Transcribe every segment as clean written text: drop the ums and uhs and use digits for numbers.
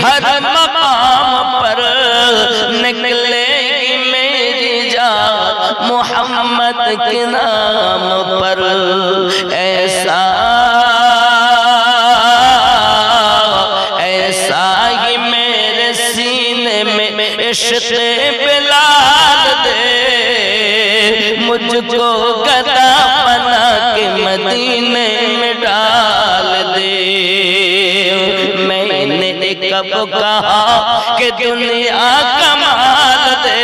हर मकाम पर निकलेगी मेरी जान मोहम्मद के नाम पर। ऐसा ही मेरे सीने में इश्क़ बिलाल दे, मुझको गदा बना के मदीने में डाल दे। मैंने कब कहा कि दुनिया कमाल दे,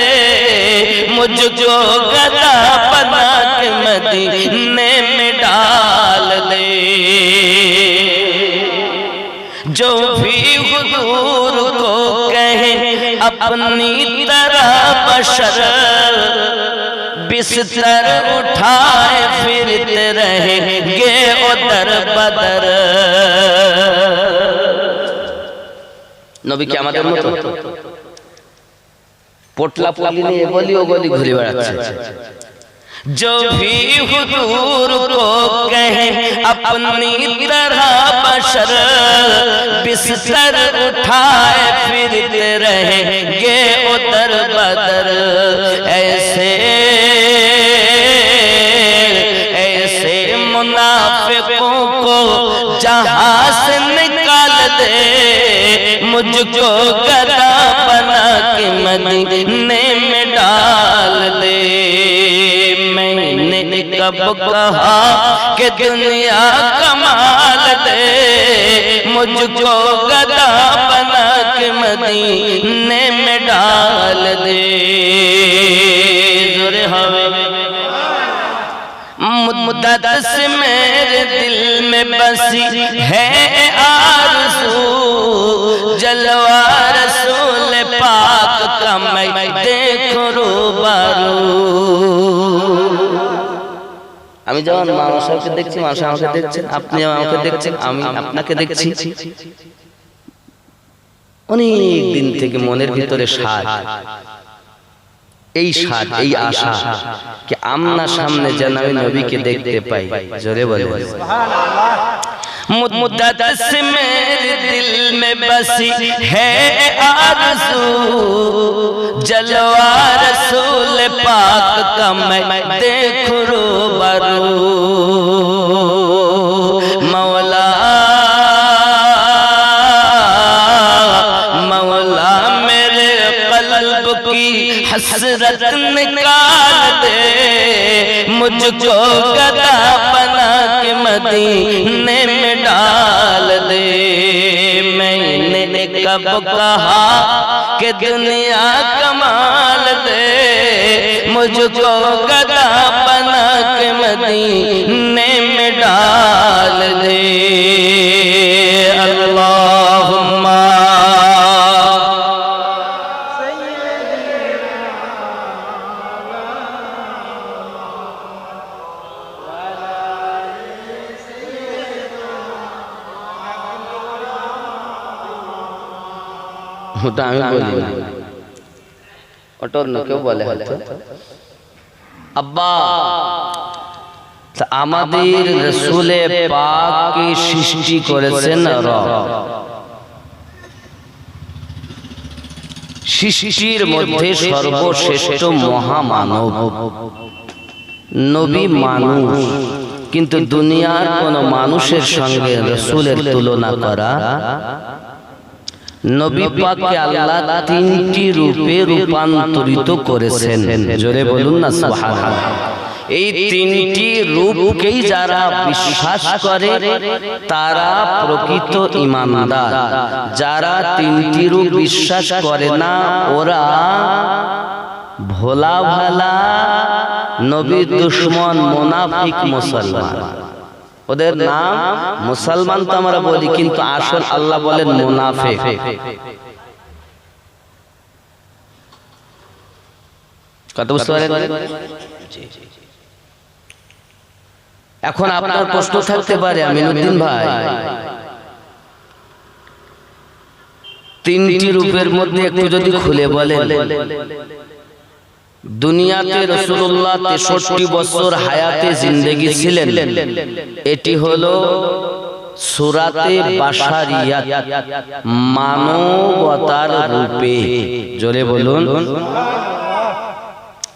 मुझको गदा बना के मदीने में डाल दे। जो भी हुजूर को कहे अपनी तरह बशर, बिस्तर उठाए फिरते रहेंगे उधर बदर। নবী কি আমাদের মতো পোটলা পলি নিয়ে গলি ও গলি ঘুরে বেড়াচ্ছে? जो भी हुजूर को कहे अपनी तरह बशर, बिस्तर उठाए फिरते रहेंगे उधर बदर। ऐसे मुनाफिकों को जहां से निकाल दे, मुझको गदा बना के मदीने में डाल दे। मैंने कब कहा कि दुनिया कमाल दे, मुझको गदा बना के मदीने में डाल दे। ज़ोरे हवे मुद्दत से मेरे दिल में बसी है आरज़ू, जलवा रसूल पाक का मैं देखूं रूबरू। আমি যখন মানুষকে দেখছি, মানুষ আমাকে দেখছেন, আপনি আমাকে দেখছেন, আমি আপনাকে দেখছি। অনেক দিন থেকে মনের ভিতরে সাধ, এই সাধ, এই আশা कि आमना सामने যেন আমি নবীকে দেখতে পাই। জোরে বলে সুবহানাল্লাহ। मुद्दत से मेरे दिल में बसी है आरज़ू, जलवा रसूल पाक का मैं देखूं रूबरू। मौला मौला मेरे क़ल्ब की हसरत निकाल दे, मुझको गदा बना के मदीने में डाल दे। मैंने कब कहा कि दुनिया कमाल दे, मुझको गदा बना के मदीने में डाल दे। अल्लाहुम्मा ওটা আমি বলি না, ওটা অন্য কেউ বলে হয়তো। আব্বা আমাদের রাসূলে পাককে সৃষ্টি করেছেন রব। সৃষ্টির মধ্যে সর্বশ্রেষ্ঠ মহামানব নবী মানুষ, কিন্তু দুনিয়ার কোন মানুষের সঙ্গে রাসূলের তুলনা করা। নবী পাককে আল্লাহ তিনটি রূপে রূপান্তরিত করেছেন। জোরে বলুন না সুবহানাল্লাহ। এই তিনটি রূপকেই যারা বিশ্বাস করে তারা প্রকৃত ঈমানদার। যারা তিনটি রূপ বিশ্বাস করে না ওরা ভোলা ভালা নবীর দুশমন, মুনাফিক, মুসলমান। ওদের নাম মুসলমান তো আমরা বলি, কিন্তু আসল আল্লাহ বলেন মুনাফিক। কথা বুঝতে পারেন? এখন আপনার প্রশ্ন থাকতে পারে আমিনুদ্দিন ভাই, তিনটি রূপের মধ্যে একটু যদি খুলে বলেন। দুনিয়াতে রাসূলুল্লাহ 63 বছর হায়াতে জিন্দেগি ছিলেন, এটি হলো সূরাতে বাশারিয়াত, মানবতার রূপে। জোরে বলুন।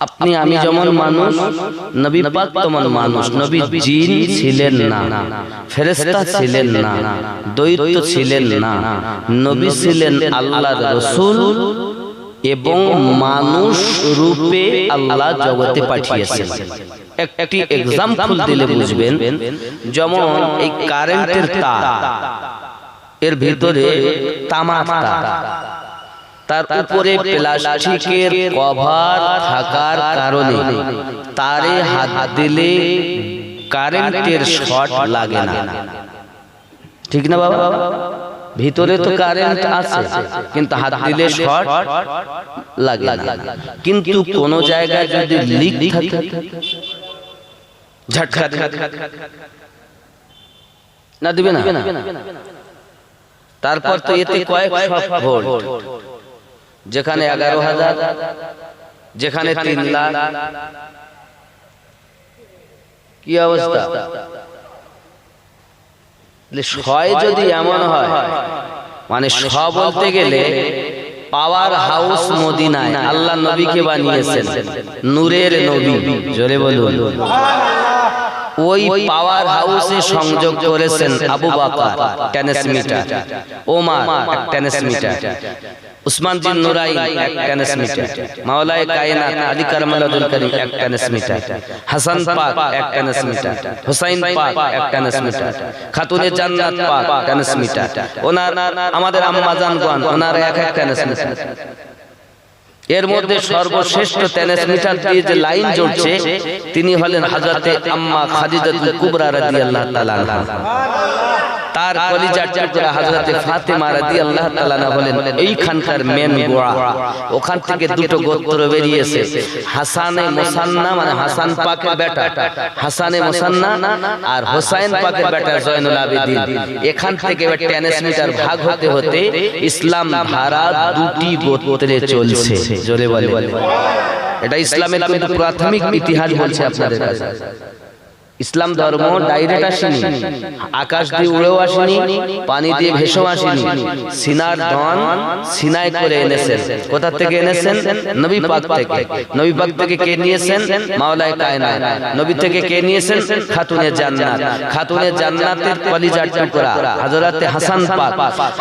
আপনি আমি যেমন মানুষ, নবী পাক তেমন মানুষ। নবী জিন ছিলেন না, ফেরেশতা ছিলেন না, দৈত্য ছিলেন না। নবী ছিলেন আল্লাহর রাসূল এবং মানুষ রূপে আল্লাহ জগতে পাঠিয়েছেন। একটি এক্সাম্পল দিলে বুঝবেন। যেমন এই কারেন্টের তার, এর ভিতরে তামার তার, তার উপরে প্লাস্টিকের কভার থাকার কারণে তারে হাত দিলে কারেন্টের শর্ট লাগে না। ঠিক না বাবা? ভিতরে তো কারেন্ট আছে, কিন্তু হাত দিলে শর্ট লাগে না। কিন্তু কোন জায়গায় যদি লিক থাকে, ঝটকা না দিবে না। তারপর তো এতে কয়েকশো ভোল্ট, যেখানে 11,000, যেখানে 3 লাখ। কি অবস্থা? ছয় যদি এমন হয়, মানে শ বলতে গেলে পাওয়ার হাউস মদিনায় আল্লাহ নবীকে বানিয়েছেন, নূরের নবী। জোরে বলুন। ওই পাওয়ার হাউসে সংযোগ করেছেন আবু বকর ট্রান্সমিটার, ওমর ট্রান্সমিটার, উসমান জিন নুরাইন ট্রান্সমিটার, মাওলায়ে কায়নাত আলী কারমাতুল করিম ট্রান্সমিটার, হাসান পাক ট্রান্সমিটার, হুসাইন পাক ট্রান্সমিটার, খাতুনে জান্নাত পাক ট্রান্সমিটার। ওনার আমাদের আম্মা জানগণ ওনার এক ট্রান্সমিটার। এর মধ্যে সর্বশ্রেষ্ঠ ট্রান্সমিটার দিয়ে যে লাইন জুড়ছে তিনি হলেন হযরতে আম্মা খাদিজাতুল কুবরা রাদিয়াল্লাহু তাআলা আনহা। তার কলিজার টুকরা হযরতে ফাতেমা রাদিয়াল্লাহু তাআলা আনহা হলেন এইখানকার মেন গোড়া। ওখান থেকে দুটো গোত্র বেরিয়েছে, হাসানে মুসান্না মানে হাসান পাকের বেটা হাসানে মুসান্না, আর হোসাইন পাকের বেটা জয়নুল আবেদিন। এখান থেকে ট্রান্সমিটার ভাগ হতে হতে ইসলাম ধারা দুটি গোত্রে চলছে। জোরে বলে। এটা ইসলামের কিন্তু প্রাথমিক ইতিহাস বলছে আপনাদের কাছে। ইসলাম ধর্ম ডাইরেক্ট আসেনি, আকাশ দিয়ে উড়েও আসেনি, পানি দিয়ে ভেসেও আসেনি। সিনার দন সিনায় করে এনেছেন। কোথা থেকে এনেছেন? নবী পাক থেকে। নবী পাক থেকে কে নিয়েছেন? মাওলায়ে কায়নাত। নবী থেকে কে নিয়েছেন? খাতুনে জান্নাত। খাতুনে জান্নাতের কলিজার টুকরা হযরতে হাসান পাক,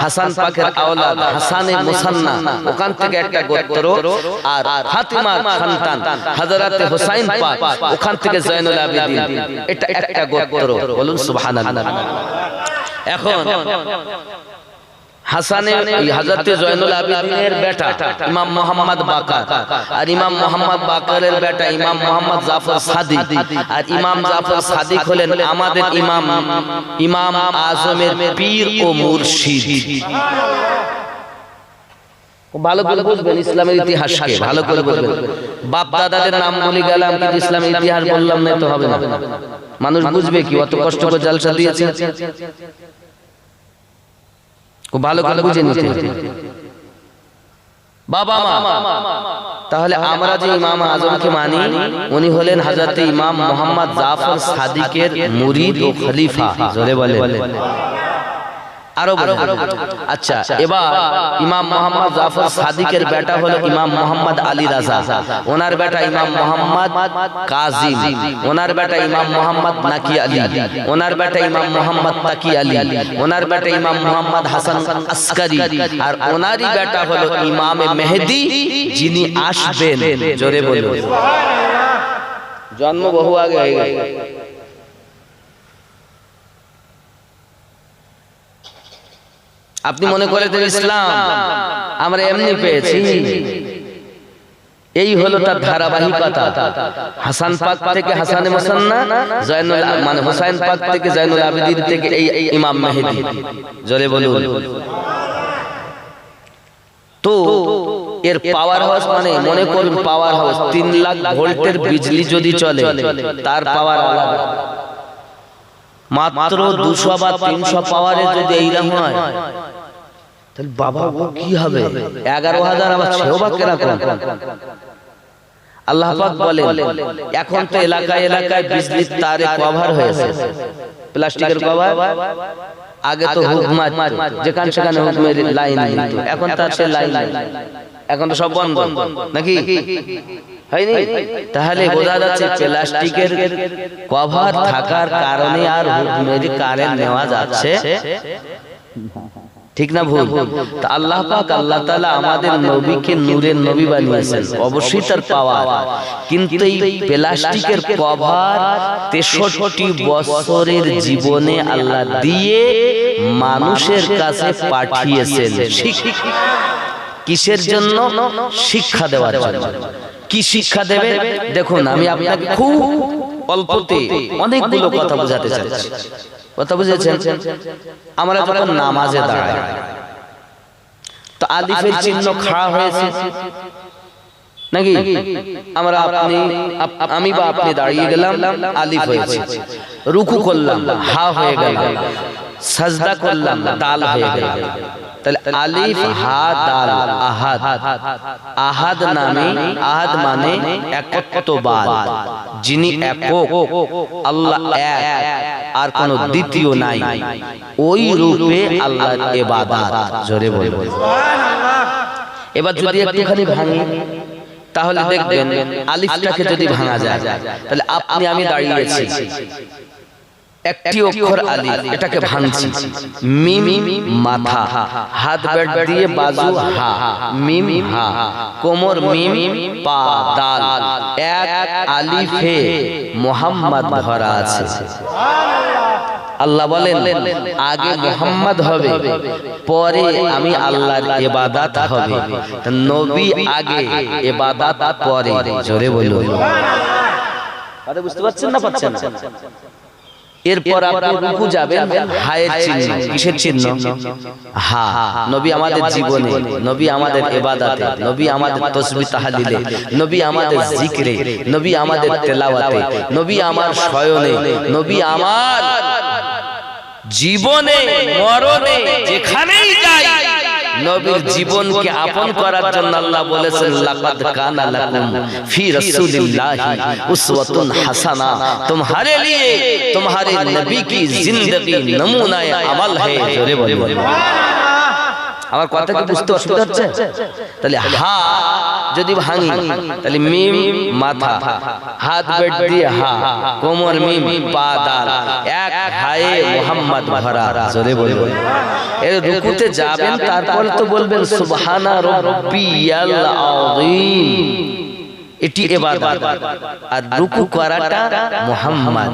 হাসান পাকের আওলাদ হাসানে মুসান্না, ওখান থেকে একটা গোত্র। আর ফাতিমার সন্তান হযরতে হুসাইন পাক, ওখান থেকে জয়নুল আবেদিন। এটা একটা গোত্র। বলুন সুবহানাল্লাহ। এখন হাসানের হযরতে জয়নুল আবেদিনের বেটা ইমাম মুহাম্মদ বাকার, আর ইমাম মুহাম্মদ বাকারের বেটা ইমাম মুহাম্মদ জাফর সাদিক, আর ইমাম জাফর সাদিক হলেন আমাদের ইমাম, ইমাম আজমের পীর ও মুর্শিদ। ভালো করে বুঝবেন ইসলামের ইতিহাসকে, ভালো করে বুঝবেন। বাপ দাদাদের নাম বলে গেলাম, কিন্তু ইসলামের ইতিহাস বললাম না তো হবে না। মানুষ বুঝবে কি? অত কষ্ট করে জালসা দিয়েছে, খুব ভালো করে বুঝে নিতে। বাবা মা, তাহলে আমরা যে ইমাম আজমকে মানি, উনি হলেন হযরতে ইমাম মুহাম্মদ জাফর সাদিকের মুরিদ ও খলিফা। জোরে বলে। আরো আচ্ছা, এবার ইমাম মুহাম্মদ জাফর সাদিকের বেটা হলো ইমাম মুহাম্মদ আলী রাজা, ওনার বেটা ইমাম মুহাম্মদ কাজিম, ওনার বেটা ইমাম মুহাম্মদ নাকি আলী, ওনার বেটা ইমাম মুহাম্মদ তাকি আলী, ওনার বেটা ইমাম মুহাম্মদ হাসান আসকারি, আর ওনারই বেটা হলো ইমাম মেহেদী, যিনি আসবেন। জোরে বলুন। জন্ম বহু আগে হয়ে গেছে। আপনি মনে করে দেন ইসলাম আমরা এমনি পেয়েছি, এই হলো তার ধারাবাহিকতা। হাসান পাক থেকে হাসানে মুসান্না, জয়নুল মানে হুসাইন পাক থেকে জয়নুল আবেদিন থেকে এই ইমাম মেহেদী। জোরে বলুন। তো এর পাওয়ার হাউস মানে মনে করুন পাওয়ার হাউস 3 লাখ ভোল্টের বিজলি যদি চলে, তার পাওয়ার আলাদা। মাত্র 200 বা 300 পাওয়ারে যদি এইরকম হয়, তাহলে বাবা ও কি হবে? 11,000 আবার সেও বা কিরকম? আল্লাহ পাক বলেন এখন তো এলাকায় এলাকায় বিজলির তারে কভার হয়েছে, প্লাস্টিকের কভার। আগে তো হুকুম যেখানে সেখানে হুকুমের লাইন, এখন তার সে লাইন, এখন তো সব বন্ধ নাকি হয়নি? তাহলে বোঝা যাচ্ছে প্লাস্টিকের কভার থাকার কারণে আর হুকুমের কারেন্ট নেওয়া যাচ্ছে, ঠিক না ভুল? তা আল্লাহ পাক আল্লাহ তাআলা আমাদের নবীকে নূরের নবী বানিয়েছেন, অবশ্যই তার পাওয়ার, কিন্তু এই প্লাস্টিকের কভার 63 বছরের জীবনে আল্লাহ দিয়ে মানুষের কাছে পাঠিয়েছেন। কিসের জন্য? শিক্ষা দেওয়ার জন্য। কি শিক্ষা দেবে? দেখুন, আমি আপনাকে খুব অল্পতে অনেকগুলো কথা বোঝাতে চাচ্ছি। কথা বুঝেছেন? আমরা যখন নামাজে দাঁড়াই তো আলিফের চিহ্ন খাড়া হয়েছে নাকি? আমরা আমি বা আপনি দাঁড়িয়ে গেলাম, আলিফ হয়েছে। রুকু করলাম, হা হয়ে গেল। সাজদা করলাম, দাল হয়ে গেল। তাহলে আলিফ হা দাল আহাদ। আহাদ নামে, আহাদ মানে একত্ববাদ, যিনি একক, আল্লাহ এক, আর কোন দ্বিতীয় নাই, ওই রূপে আল্লাহর ইবাদত। জোরে বলবো সুবহানাল্লাহ। এবার যদি একটুখানি ভাঙি তাহলে দেখবেন আলিফটাকে যদি ভাঙা যায়, তাহলে আপনি আমি দাঁড়িয়েছি, একটি অক্ষর আলিফ, এটাকে ভাঙছি, মিম মাথা, হাত বেট দিয়ে বাজু হা, মিম হা, কোমর মিম, পা দাল, এক আলিফে মুহাম্মদ ভরা আছে। আল্লাহ বলেন আগে মুহাম্মদ হবে, পরে আমি আল্লাহর ইবাদত হবে। নবী আগে, ইবাদত পরে। জোরে বলুন কথা বুঝতে পারছেন না পাচ্ছেন? এরপর আপনি রুকু যাবেন, হায়ের চিহ্ন। কিসের চিহ্ন? হা। নবী আমাদের জীবনে, নবী আমাদের ইবাদতে, নবী আমাদের তাসবিহ তাহলিলে, নবী আমাদের জিকিরে, নবী আমাদের তেলাওয়াতে, নবী আমার শয়নে, নবী আমার জীবনে মরণে, যেখানেই যাই নবীর জীবনকে আপন করার জন্য আল্লাহ বলেছেন লাকাদ কানা লাকুম ফি রাসূলিল্লাহি উসওয়াতুন হাসানা, तुम्हारे लिए तुम्हारे नबी की जिंदगी नमूनाए अमल है। জোরে বলে আমার কথা কি বুঝতে অসুবিধা হচ্ছে? তাহলে হা যদি ভাঙি, তাহলে মিম মাথা, হাত বেট দিয়ে হা, কোমর মিম, পা দাল, এক হায়ে মুহাম্মদ ভরা। জোরে বলে এর রুকুতে যাবেন, তারপর তো বলবেন সুবহানা রাব্বিয়াল আযীম। এটি ইবাদত। আর রুকু করাটা মুহাম্মদ,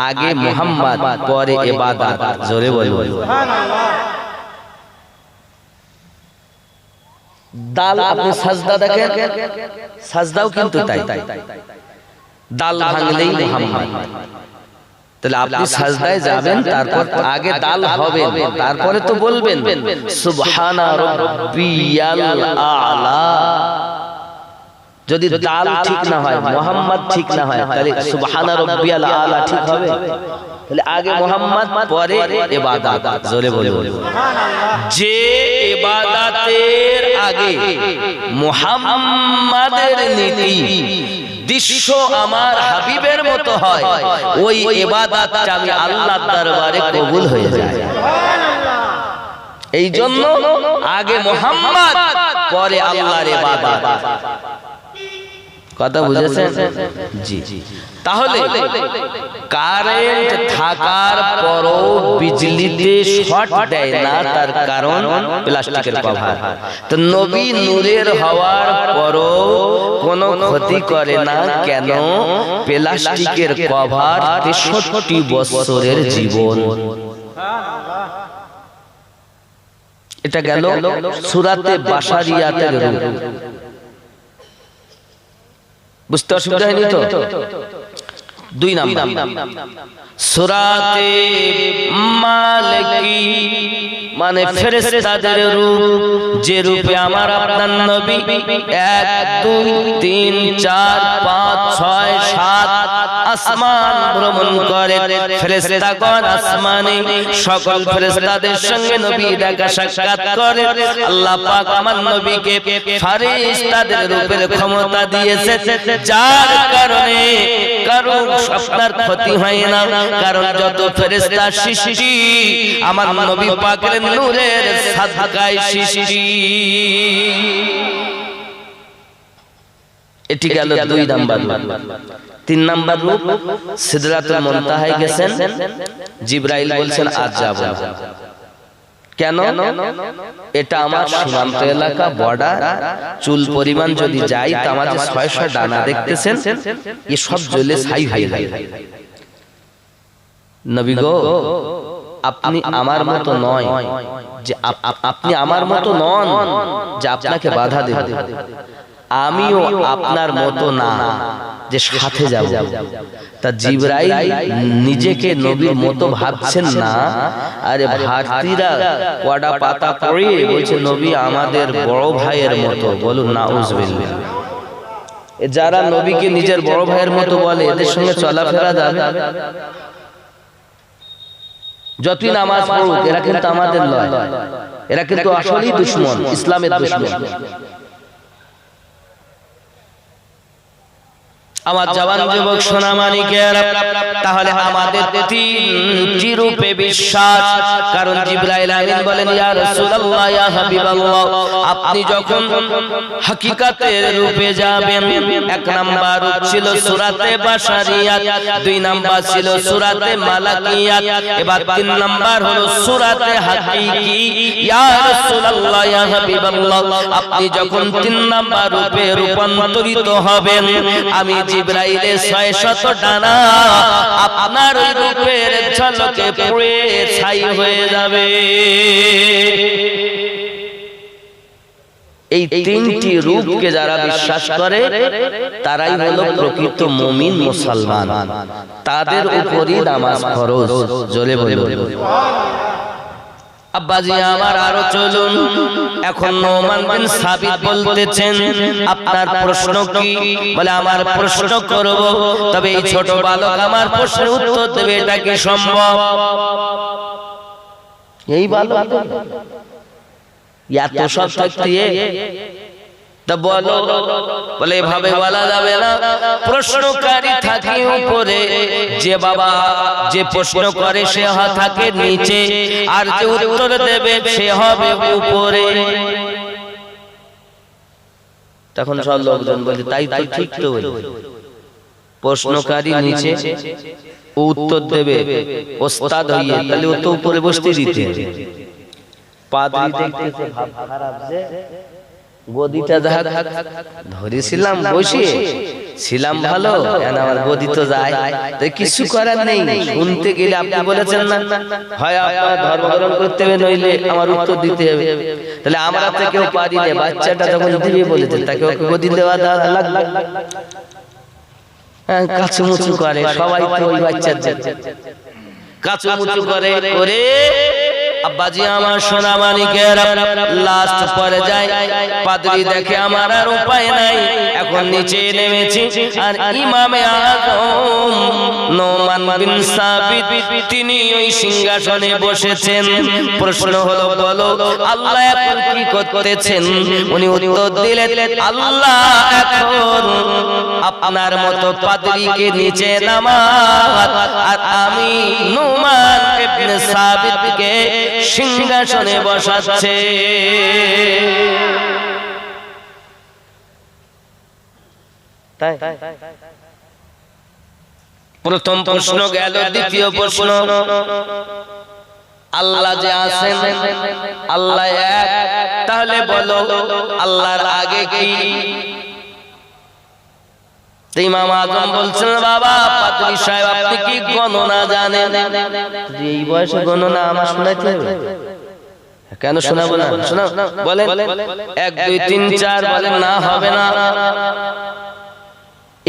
আগে মুহাম্মদ পরে ইবাদত। জোরে বলে সুবহানাল্লাহ। দাল আপনি সাজদা দেখেন, সাজদাও কিন্তু তাই, দাল ভাঙলেই মুহাম্মদ। তাহলে আপনি সাজদায় যাবেন, তারপর আগে দাল হবে, তারপরে তো বলবেন সুবহানা রাব্বিয়াল আ'লা। যদি দাল ঠিক না হয়, মুহাম্মদ ঠিক না হয়, তাহলে সুবহানা রাব্বিয়াল আ'লা ঠিক হবে? তাহলে আগে মুহাম্মদ পরে ইবাদত। জোরে বলে সুবহানাল্লাহ। যে ইবাদতের আগে মুহাম্মাদের নীতি দৃশ্য আমার হাবিবের মতো হয়, ওই ইবাদতটা আমি আল্লাহর দরবারে কবুল হয়ে যায়। সুবহানাল্লাহ। এই জন্য আগে মুহাম্মদ পরে আল্লাহর ইবাদত। কথা বুঝেছেন? জি। তাহলে কারেন্ট থাকার পরও বিজলিতে শর্ট দেয় না, তার কারণ প্লাস্টিকের কভার। তো নবী নূরের হওয়ার পরও কোনো ক্ষতি করে না, কেন? প্লাস্টিকের কভার 63 বছরের জীবন। এটা গেল সূরাতে বাশারিয়াতের রূপ। বুঝতে অসুবিধা হয়নি তো? 2 নাম্বার সূরাতে মালিকি মানে ফেরেশতাদের রূপ, যে রূপে আমার আপনার নবী 1 2 3 4 5 6 7 আসমান ভ্রমণ করে, ফেরেশতাগণ আসমানে সকল ফেরেশতাদের সঙ্গে নবী দেখা সাক্ষাৎ করে। আল্লাহ পাক আমার নবীকে ফেরেশতাদের রূপের ক্ষমতা দিয়েছে, যার কারণে কারো আপনার ক্ষতি হয় না, কারণ যত ফেরেশতা সৃষ্টি আমার নবী পাকের নূরের সাদকায় সৃষ্টি। এটি গেল 2 নাম্বার। 3 নাম্বার রূপ, সিদরাতুল মুনতাহায় গেছেন, জিবরাইল বলছেন আজ যাব। কেন? এটা আমার সীমান্ত এলাকা, বর্ডার, চুল পরিমাণ যদি যাই তা আমাদের 600 ডানা দেখতেছেন, এ সব জ্বলে ছাই হয়ে যায়। নবী গো, আপনি আমার মতো নয় যে আপনি আমার মতো নন যে আপনাকে বাধা দেব, আমিও আপনার মতো না যে সাথে যাব। তা জিবরাইল নিজেকে নবীর মতো ভাবছেন না, আরে ভারতীয়রা কড়া পাতা পড়ে বলছে নবী আমাদের বড় ভাইয়ের মতো। বলুন নাউজুবিল্লাহ। যারা নবীকে নিজের বড় ভাইয়ের মতো বলে এদের সঙ্গে চলাফেরা যাবে? যতই নামাজ পড়ুক এরা কিন্তু আমাদের নয়, এরা কিন্তু আসলেই দুশমন, ইসলামের দুশমন। আমার জওয়ান যুবক সোনামানিকেরা, তাহলে আমাদের 3টি রূপে বিশ্বাস। কারণ জিবরাইল আমিন বলেন ইয়া রাসূলুল্লাহ, ইয়া হাবিবাল্লাহ, আপনি যখন হাকিকাতের রূপে যাবেন, 1 নাম্বার রূপ ছিল সূরাতে বাশারিয়াত, 2 নাম্বার ছিল সূরাতে মালাকিয়াত, এবার 3 নাম্বার হলো সূরাতে হাকিকি। ইয়া রাসূলুল্লাহ, ইয়া হাবিবাল্লাহ, আপনি যখন 3 নাম্বার রূপে রূপান্তরিত হবেন, আমি জিবরাইলের 600 ডানা আপনার রূপের ঝলকে পুড়ে ছাই হয়ে যাবে। এই 3টি রূপকে যারা বিশ্বাস করে তারাই হলো প্রকৃত মুমিন মুসলমান, তাদের উপরই নামাজ ফরজ। জোরে বলুন আব্বাজি আমার। আরো চলুন, এখন নোমান বিন সাবিত বলতেছেন আপনার প্রশ্ন কি? বলে আমার প্রশ্ন করব, তবে এই ছোট বালক আমার প্রশ্নের উত্তর দেবে, এটা কি সম্ভব? এই বালক এত সব থাকতে তা বলো। বলে এভাবে বলা যাবে না, প্রশ্নকারী থাকে উপরে, যে বাবা যে প্রশ্ন করে সে থাকে নিচে, আর যে উত্তর দেবে সে হবে উপরে। তখন সব লোকজন বলে তাই তাই ঠিক তো, প্রশ্নকারী নিচে, ও উত্তর দেবে ওস্তাদ হইয়ে, তাহলে ও তো উপরে বসতে দিতে। পাদ্রী দেখতেছে ভাব খারাপ, যে গদিটা ধরেছিলাম বসিয়ে ছিলাম ভালো, আমার গদি তো যায়, কিছু করার নেই। শুনতে গেলে আপনি বলেছেন না, হয় আপনার ধর্ম গ্রহণ করতে হবে, নইলে আমার উত্তর দিতে হবে। তাহলে আমরা তো কেউ পারি না, বাচ্চাটা যখন দিবে বলেছে তাকে গদি দেওয়া লাগবে। কাচুমুচু করে সবাই, তো ওই বাচ্চার কাচুমুচু করে করে আব্বাজি আমার সোনামানিকেরা লাস্ট পরে যায়। পাদ্রী দেখে আমার আর উপায় নাই, এখন নিচে নেমেছি, আর ইমামে আযম নোমান বিন সাবিত তিনি ওই সিংহাসনে বসেছেন। প্রশ্ন হলো বলো আল্লাহ এখন কি করতেছেন? উনি উত্তর দিলেন আল্লাহ এখন আপনার মতো পাদ্রীকে নিচে নামান, আর আমি নোমান ইবনে সাবিতকে সিংহাসনে বসাচ্ছে। প্রথম প্রশ্ন গেল। দ্বিতীয় প্রশ্ন, আল্লাহ যে আছেন, আল্লাহ এক, তাহলে বলো আল্লাহর আগে কি? ইমাম আযম বলছেন বাবা পাদ্রী সাহেব আপনি কি গণনা জানেন? এই বয়সে গণনা আমার শোনাইতে হবে? কেন শোনাবো না? শোনাও বলেন 1 2 3 4 বলেন না, হবে না।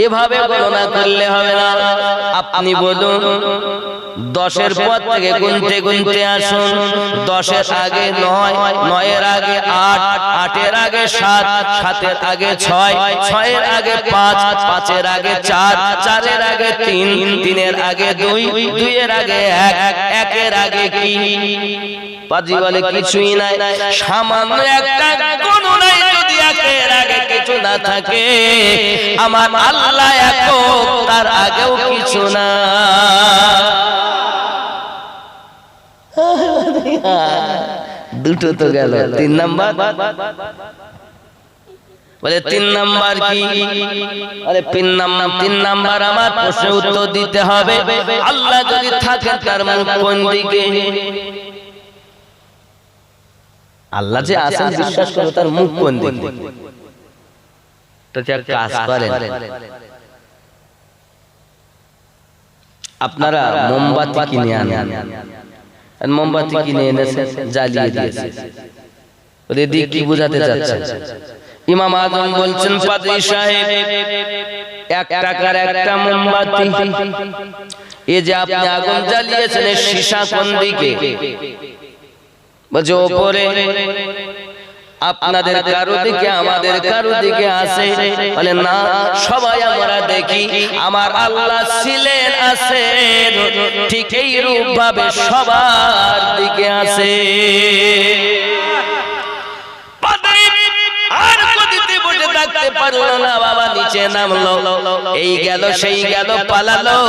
এভাবে গণনা করলে হবে না। আপনি বলুন 10-এর পর থেকে গুনতে গুনতে আসুন। 10-এর আগে 9, 9-এর আগে 8, 8-এর আগে 7, 7-এর আগে 6, 6-এর আগে 5, 5-এর আগে 4, 4-এর আগে 3, 3-এর আগে 2, 2-এর আগে 1, 1-এর আগে কি? পাজি বলে কিছুই নাই। সামান্য একটা গণনায় যদি 1-এর আগে কিছু না থাকে, আমার আল্লাহ একক, তার আগেও কিছু না। দুটো তো গেল, 3 নাম্বার বলে 3 নাম্বার কি? আরে 3 নাম্বার আমার প্রশ্নের উত্তর দিতে হবে। আল্লাহ যদি থাকে তার মুখ কোন দিকে? আল্লাহ যে আছেন বিশ্বাস করো, তার মুখ কোন দিকে? তো এক কাজ করেন, আপনারা মোমবাতি কিনে আনেন। মোমবাতি কিনে এনেছেন, জ্বালিয়ে দিয়েছেন। ওদের দিক কি বোঝাতে যাচ্ছেন? ইমাম আজম বলছেন, পাদ্রী সাহেব 1 টাকার একটা মোমবাতি, এই যে আপনি আগুন জ্বালিয়েছেন, সীসা কোন দিকে? বলছে ওপরে। আপনাদের কারো দিকে, আমাদের কারো দিকে আছে? বলে না, সবাই আমরা দেখি আমার আল্লাহ ছিলেন, আছেন, ঠিক এই রূপ ভাবে সবার দিকে আছে। আর গদিতে বসে থাকতে পারলো না, বাবা নিচে নামলো। এই গেল সেই গেল, পালালো,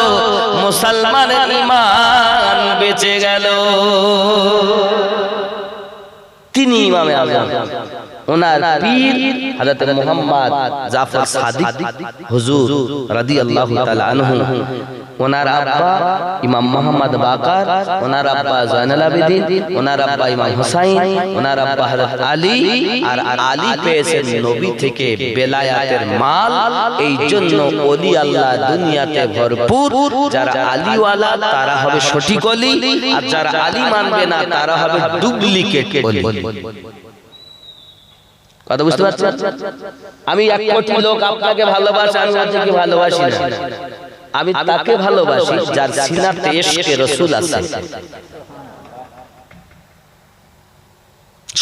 মুসলমানের ঈমান বেঁচে গেল। তিনি ইমামে আযম, ওনার পীর হযরত মুহাম্মদ জাফর সাদিক হুজুর রাদিয়াল্লাহু তাআলা আনহু, ওনার আব্বা ইমাম মুহাম্মদ বাকার, ওনার আব্বা জয়নুল আবেদিন, ওনার আব্বা ইমাম হুসাইন, ওনার আব্বা হযরত আলী। আর আলী পেয়েছেন নবী থেকে বেলায়াতের মাল। এই জন্য ওলি আল্লাহ দুনিয়াতে ভরপুর। যারা আলীওয়ালা তারা হবে সঠিক ওলি, আর যারা আলী মানবে না তারা হবে ডুপ্লিকেট ওলি। কথা বুঝতে পারছেন? আমি 1 কোটি লোক আপনাকে ভালোবাসে, আমি আপনাকে ভালোবাসি না। আমি তাকে ভালোবাসি যার সিনাতে ইশকে রাসূল আছে।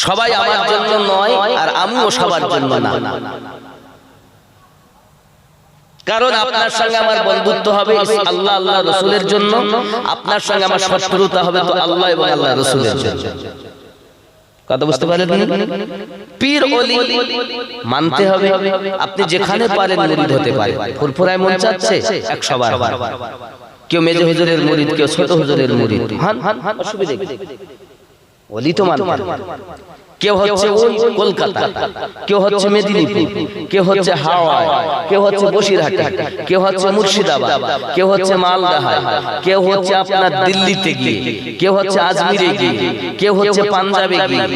সবাই আমার জন্য নয়, আর আমিও সবার জন্য না। কারণ আপনার সঙ্গে আমার বন্ধুত্ব হবে আল্লাহ আল্লাহ রাসূলের জন্য, আপনার সঙ্গে আমার শত্রুতা হবে তো আল্লাহ এবং আল্লাহ রাসূলের জন্য। কথা বুঝতে পারলেন? পীর ওলি মানতে হবে। আপনি যেখানে পারেন মুরিদ হতে পারেন। ফুরফুরায় মন চাচ্ছে 100 বার, কেউ মেজে হুজুরের মুরিদ, কেউ ছোট হুজুরের মুরিদ, অসুবিধা কি? ওলি তো মানতে হবে। কেউ হচ্ছে কলকাতা, কেউ হচ্ছে মেদিনীপুর, কেউ হচ্ছে হাওড়ায়, কেউ হচ্ছে বসিরহাটে, কেউ হচ্ছে মুর্শিদাবাদ, কেউ হচ্ছে মালদাহায়, কেউ হচ্ছে আপনার দিল্লিতে গিয়ে, কেউ হচ্ছে আজমিরে গিয়ে, কেউ হচ্ছে পাঞ্জাবে গিয়ে।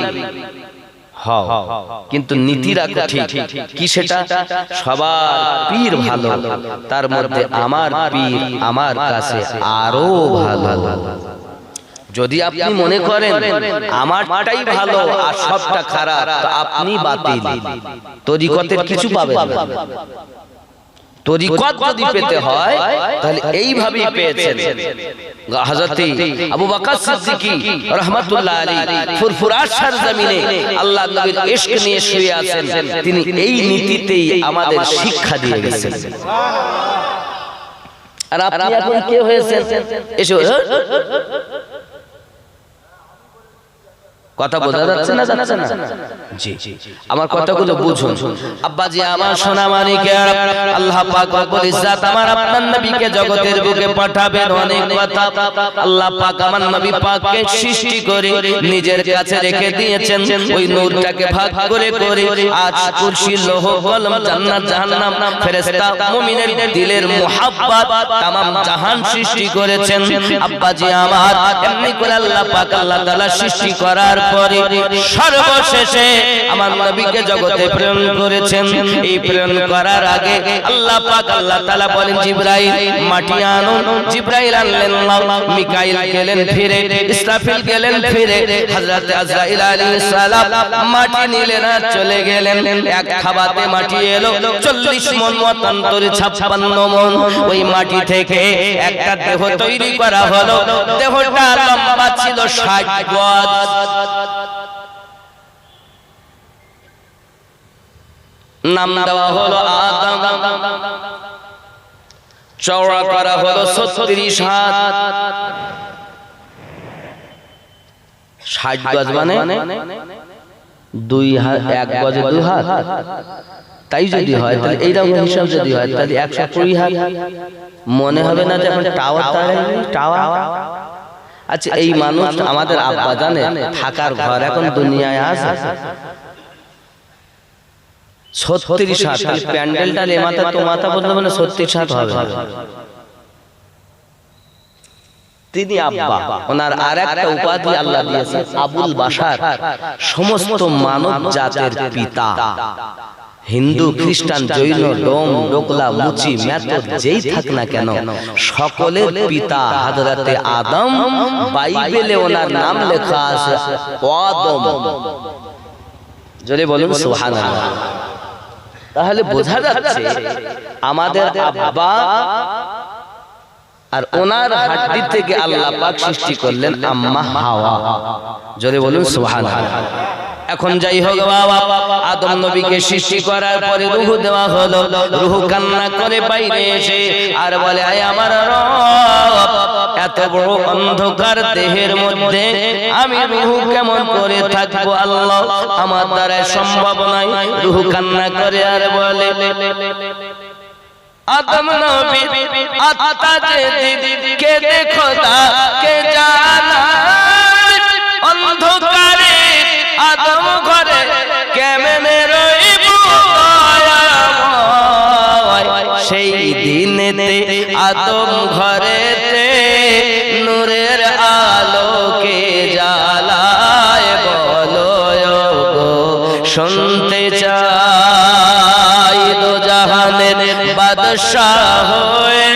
হও, কিন্তু নীতি রাখো ঠিক। কি সেটা? সবার পীর ভালো, তার মধ্যে আমার পীর আমার কাছে আরো ভালো। যদি আপনি মনে করেন আমারটাই ভালো আর সবটা খারাপ, তো আপনি বাতিল। তরিকতের কিছু পাবেন না। তরিকত যদি পেতে হয় তাহলে এইভাবেই পেয়েছেন। হযরত আবু বকর সিদ্দিকী রাহমাতুল্লাহ আলাইহি ফুরফুরার সরজমিনে আল্লাহর নবীর ইশক নিয়ে শুয়ে আছেন। তিনি এই নীতিতেই আমাদের শিক্ষা দিয়ে গেছেন। আর আপনি এখন কে হয়েছেন? এসো, কথা বোঝা যাচ্ছে না? যাচ্ছে না? জি, আমার কথাগুলো বুঝুন। আব্বাজি আমার সোনা মানিকের, আল্লাহ পাক রব্বুল ইজ্জত আমার আপনার নবীকে জগতের বুকে পাঠাবেন অনেক কথা। আল্লাহ পাক আমার নবী পাককে সৃষ্টি করে নিজের কাছে রেখে দিয়েছেন। ওই নূরটাকে ভাগ করে করে আজ কুরসি, লৌহ কলম, জান্নাত জাহান্নাম, ফেরেশতা, মুমিনের দিলের মুহাব্বত तमाम জাহান সৃষ্টি করেছেন। আব্বাজি আমার এমনি করে আল্লাহ পাক আল্লাহ তাআলা সৃষ্টি করার পরে সর্বশেষে আমার নবীকে জগতে প্রেরণ করেছেন। এই প্রেরণ করার আগে আল্লাহ পাক আল্লাহ তাআলা বলেন জিবরাইল মাটি আনো। জিবরাইল আনলেন, মিকাইল গেলেন ফিরে, ইসরাফিল গেলেন ফিরে, হযরত আজরাইল আলাইহিস সালাম মাটি নিলেন আর চলে গেলেন। এক খাবাতে মাটি এলো 40 মণ মতান্তরে 56 মণ। ওই মাটি থেকে একটা দেহ তৈরি করা হলো। দেহটা লম্বা ছিল 60 গজ, নাম দেওয়া হলো আদম। চওড়া করা হলো 36 হাত। 60 গজ মানে 2 হাত, 1 গজে 2 হাত। তাই যদি হয় তাহলে এইরকম হিসাব যদি হয় তাহলে 120 হাত। মনে হবে না যে এখন টাওয়ার। আচ্ছা, এই মানুষ আমাদের আব্বা জানে থাকার ঘর এখন দুনিয়ায় আছে 36 হাত। প্যান্ডেলটা এ মাথা তো মাথা বলতে মানে 36 হাত হবে। তিনি আব্বা, ওনার আরেকটা উপাধি আল্লাহ দিয়েছেন আবুল বাশার, সমস্ত মানব জাতের পিতা। হিন্দু, খ্রিস্টান, জৈন, ডোম, ডোকলা, মুচি, মেথর যেই থাক না কেন সকলের পিতা হযরতে আদম। বাইবেলে ওনার নাম লেখা আছে আদম। জোরে বলুন সুবহানাল্লাহ। তাহলে বোঝা যাচ্ছে আমাদের আব্বা আর ওনার হাড্ডি থেকে আল্লাহ পাক সৃষ্টি করলেন আম্মা হাওয়া। জোরে বলুন সুবহানাল্লাহ। এখন যাই হোক বাবা, আদম নবীকে সৃষ্টি করার পরে রূহ দেওয়া হলো। রূহ কান্না করে বাইরে এসে আর বলে, আয় আমার রব, এত বড় অন্ধকার দেহের মধ্যে আমি রূহ কেমন করে থাকবো আল্লাহ, আমার দ্বারা সম্ভব নয়। রূহ কান্না করে আর বলে, আদম নবী আত্মা কে দেখো তা কে জানা, অন্ধকারে আদম ঘরে কেমনে রইব, সেই দিনেতে আদম ঘরেতে নূরের আলোকে জ্বালায়। বলো গো শুনতে চাই দো জাহানের বাদশাহ হয়ে